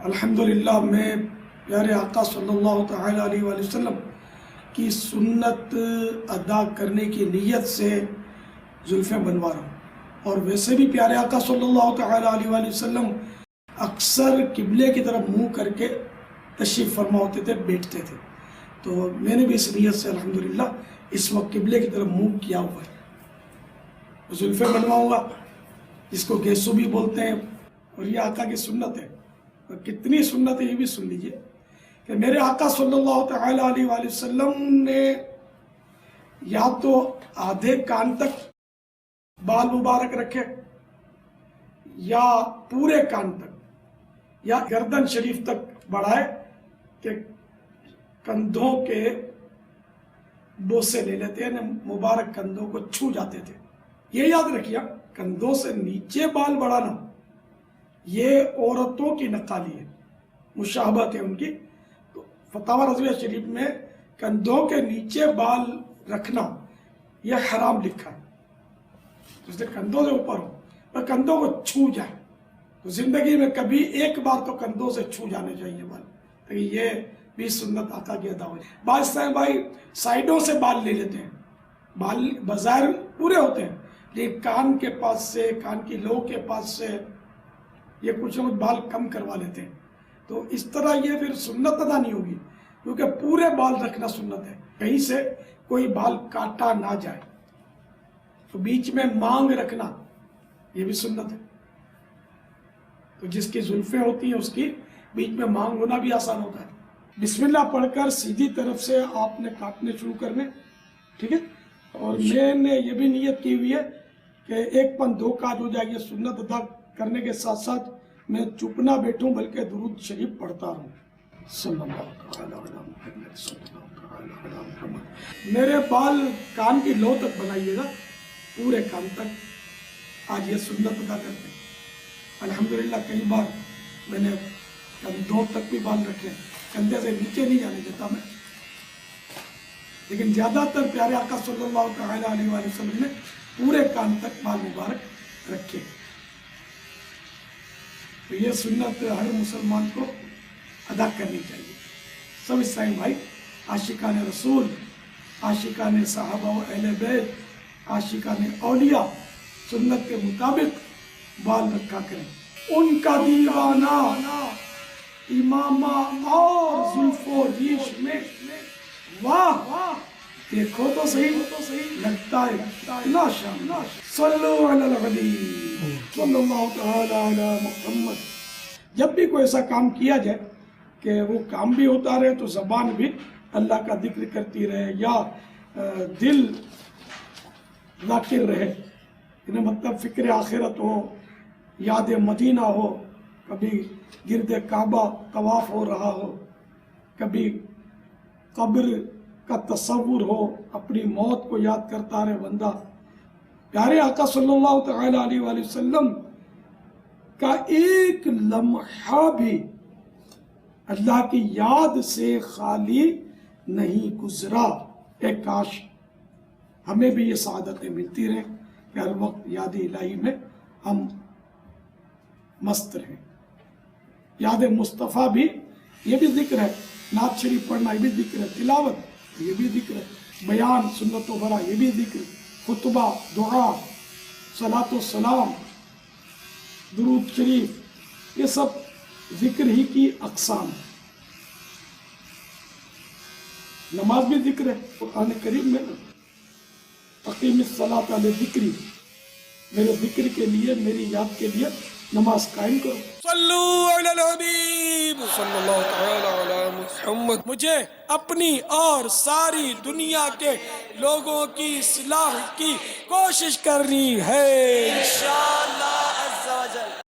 الحمدللہ میں پیارے آقا صلی اللہ تعالی علیہ وآلہ وسلم کی سنت ادا کرنے کی نیت سے زلفیں بنوا رہا ہوں، اور ویسے بھی پیارے آقا صلی اللہ تعالی علیہ وآلہ وسلم اکثر قبلے کی طرف منہ کر کے تشریف فرما ہوتے تھے، بیٹھتے تھے، تو میں نے بھی اس نیت سے الحمدللہ اس وقت قبلے کی طرف منہ کیا ہوا ہے۔ زلفیں بنواؤں گا، جس کو گیسو بھی بولتے ہیں، اور یہ آقا کی سنت ہے۔ اور کتنی سنت ہے یہ بھی سن لیجئے کہ میرے آقا صلی اللہ تعالی علیہ وآلہ وسلم نے یا تو آدھے کان تک بال مبارک رکھے، یا پورے کان تک، یا گردن شریف تک بڑھائے کہ کندھوں کے بوسے لے لیتے ہیں، مبارک کندھوں کو چھو جاتے تھے۔ یہ یاد رکھیے، کندھوں سے نیچے بال بڑھانا یہ عورتوں کی نقالی ہے، مشابہت ہے ان کی۔ تو فتاوی رضویہ شریف میں کندھوں کے نیچے بال رکھنا یہ حرام لکھا ہے، اس نے کندھوں سے اوپر ہو اور کندھوں کو چھو جائے، تو زندگی میں کبھی ایک بار تو کندھوں سے چھو جانے چاہیے بال، تو یہ بھی سنت آقا کی ادا ہوئی۔ بعض بھائی سائیڈوں سے بال لے لیتے ہیں، بال بظاہر پورے ہوتے ہیں لیکن کان کے پاس سے، کان کی لو کے پاس سے یہ کچھ نہ کچھ بال کم کروا لیتے ہیں، تو اس طرح یہ پھر سنت ادا نہیں ہوگی، کیونکہ پورے بال رکھنا سنت ہے، کہیں سے کوئی بال کاٹا نہ جائے۔ تو بیچ میں مانگ رکھنا یہ بھی سنت ہے، تو جس کی زلفیں ہوتی ہیں اس کی بیچ میں مانگ ہونا بھی آسان ہوتا ہے۔ بسم اللہ پڑھ کر سیدھی طرف سے آپ نے کاٹنے شروع کرنے، ٹھیک ہے؟ اور میں نے یہ بھی نیت کی ہوئی ہے کہ ایک پن دو کاج ہو جائے، یہ سنت ادا کرنے کے ساتھ ساتھ میں چپ نہ بیٹھوں بلکہ درود شریف پڑھتا رہوں، صلی اللہ تعالی علی محمد صلی اللہ تعالی علی محمد۔ میرے بال کان کی لو تک بنائیے گا، پورے کان تک، آج یہ سنت ادا کرتے ہیں۔ الحمدللہ کئی بار میں نے کندھوں تک بھی بال رکھے، کندھے سے نیچے نہیں جانے دیتا میں، لیکن زیادہ تر پیارے آقا صلی اللہ تعالی علیہ وآلہ وسلم نے پورے کان تک بال مبارک رکھے۔ تو یہ سنت ہر مسلمان کو ادا کرنی چاہیے۔ سب اسلامی بھائی، عاشقان رسول، عاشقان صحابہ و اہل بیت، عاشقان اولیاء سنت کے مطابق بال رکھا کریں۔ ان کا دیوانہ امامہ اور زلف و ریش میں، واہ دیکھو تو صحیح لگتا ہے لا شام۔ صلو علی الحبیب صلی اللہ تعالی علی محمد۔ جب بھی کوئی ایسا کام کیا جائے کہ وہ کام بھی ہوتا رہے تو زبان بھی اللہ کا ذکر کرتی رہے، یا دل ذاکر رہے، مطلب فکر آخرت ہو، یاد مدینہ ہو، کبھی گرد کعبہ طواف ہو رہا ہو، کبھی قبر کا تصور ہو، اپنی موت کو یاد کرتا رہے بندہ۔ پیارے آقا صلی اللہ تعالی علیہ وآلہ وسلم کا ایک لمحہ بھی اللہ کی یاد سے خالی نہیں گزرا۔ اے کاش ہمیں بھی یہ سعادتیں ملتی رہیں کہ ہر وقت یاد الہی میں ہم مست رہیں۔ یاد مصطفیٰ بھی یہ بھی ذکر ہے، نعت شریف پڑھنا یہ بھی ذکر ہے، تلاوت یہ بھی ذکر ہے، بیان سنت و برا یہ بھی ذکر ہے، خطبہ، دعا، صلاۃ و سلام، درود شریف، یہ سب ذکر ہی کی اقسام ہے۔ نماز بھی ذکر ہے، قرآن کریم میں اقیم الصلاۃ لذکری، میرے ذکر کے لیے، میری یاد کے لیے نماز قائم کرو۔ صلو علی الحبیب صلی اللہ تعالی علی محمد۔ مجھے اپنی اور ساری دنیا کے لوگوں کی اصلاح کی کوشش کرنی ہے انشاءاللہ۔